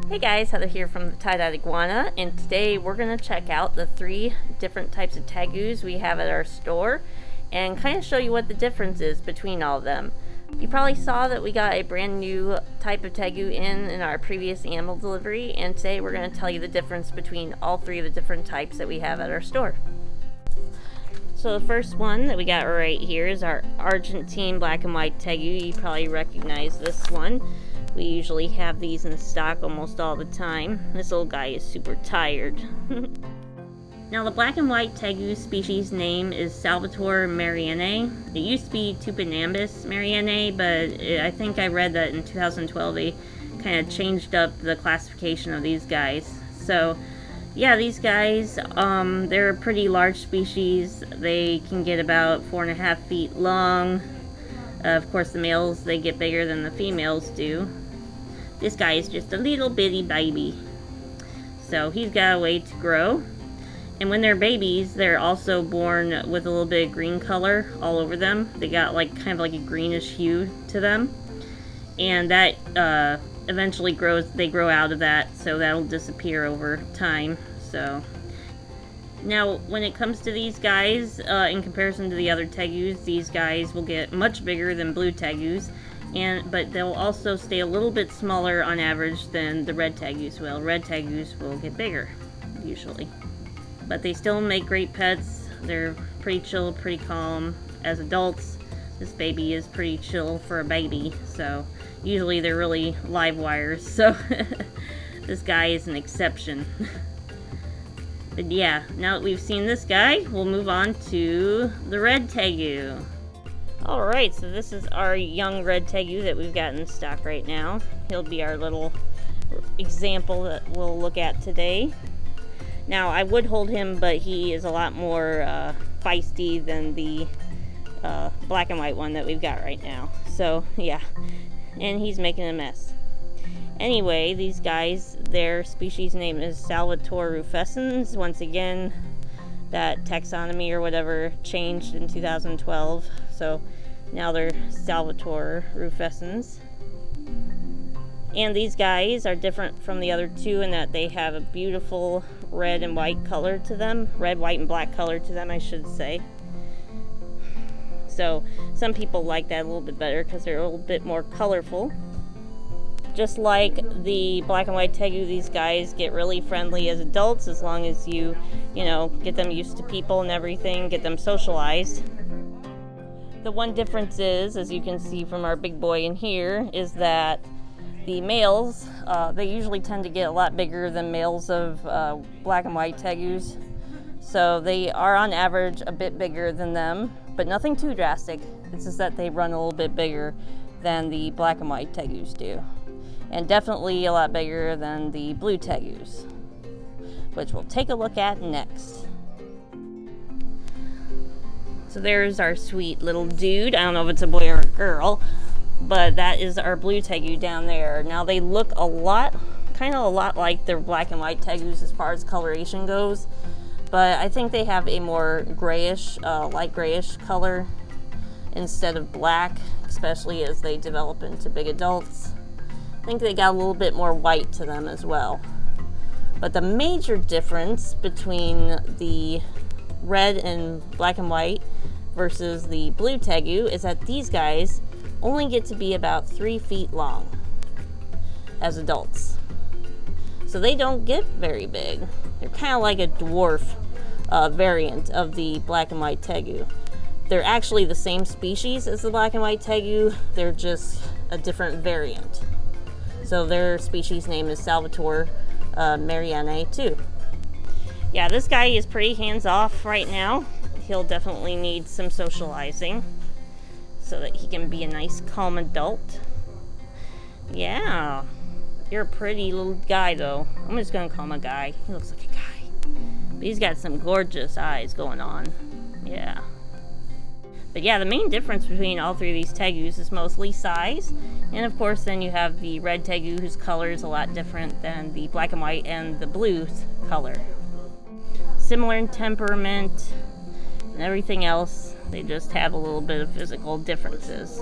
Hey guys, Heather here from the Tye-Dyed Iguana, and today we're going to check out the 3 different types of tegus we have at our store and kind of show you what the difference is between all of them. You probably saw that we got a brand new type of tegu in our previous animal delivery, and today we're going to tell you the difference between all 3 of the different types that we have at our store. So the first one that we got right here is our Argentine black and white tegu. You probably recognize this one. We usually have these in stock almost all the time. This little guy is super tired. Now the black and white tegu species name is Salvatore Marianae. It used to be Tupinambus Marianae, but I think I read that in 2012 they kind of changed up the classification of these guys. So yeah, these guys, they're a pretty large species. They can get about 4.5 feet long. Of course, the males, they get bigger than the females do. This guy is just a little bitty baby. So he's got a way to grow. And when they're babies, they're also born with a little bit of green color all over them. They got kind of like a greenish hue to them. And that eventually grows, they grow out of that, so that'll disappear over time. So now, when it comes to these guys, in comparison to the other tegus, these guys will get much bigger than blue tegus, but they'll also stay a little bit smaller on average than the red tegus will. Red tegus will get bigger, usually. But they still make great pets. They're pretty chill, pretty calm. As adults, this baby is pretty chill for a baby, so usually they're really live wires, so this guy is an exception. But yeah, now that we've seen this guy, we'll move on to the red tegu. Alright, so this is our young red tegu that we've got in stock right now. He'll be our little example that we'll look at today. Now, I would hold him, but he is a lot more feisty than the black and white one that we've got right now. So, yeah, and he's making a mess. Anyway, these guys, their species name is Salvatore rufescens. Once again, that taxonomy or whatever changed in 2012, so now they're Salvatore rufescens. And these guys are different from the other 2 in that they have a beautiful red and white color to them. Red, white, and black color to them, I should say. So some people like that a little bit better because they're a little bit more colorful. Just like the black and white tegu, these guys get really friendly as adults as long as you get them used to people and everything, get them socialized. The one difference is, as you can see from our big boy in here, is that the males, they usually tend to get a lot bigger than males of black and white tegus. So they are on average a bit bigger than them, but nothing too drastic. It's just that they run a little bit bigger than the black and white tegus do. And definitely a lot bigger than the blue tegus, which we'll take a look at next. So there's our sweet little dude. I don't know if it's a boy or a girl, but that is our blue tegu down there. Now they look kind of a lot like their black and white tegus as far as coloration goes, but I think they have a more grayish, light grayish color instead of black, especially as they develop into big adults. I think they got a little bit more white to them as well. But the major difference between the red and black and white versus the blue tegu is that these guys only get to be about 3 feet long as adults. So they don't get very big. They're kind of like a dwarf variant of the black and white tegu. They're actually the same species as the black and white tegu, they're just a different variant. So their species name is Salvatore Marianae too. Yeah, this guy is pretty hands-off right now. He'll definitely need some socializing so that he can be a nice, calm adult. Yeah, you're a pretty little guy though. I'm just gonna call him a guy. He looks like a guy. But he's got some gorgeous eyes going on. Yeah. But yeah, the main difference between all 3 of these tegus is mostly size. And of course, then you have the red tegu, whose color is a lot different than the black and white and the blue color. Similar in temperament and everything else, they just have a little bit of physical differences.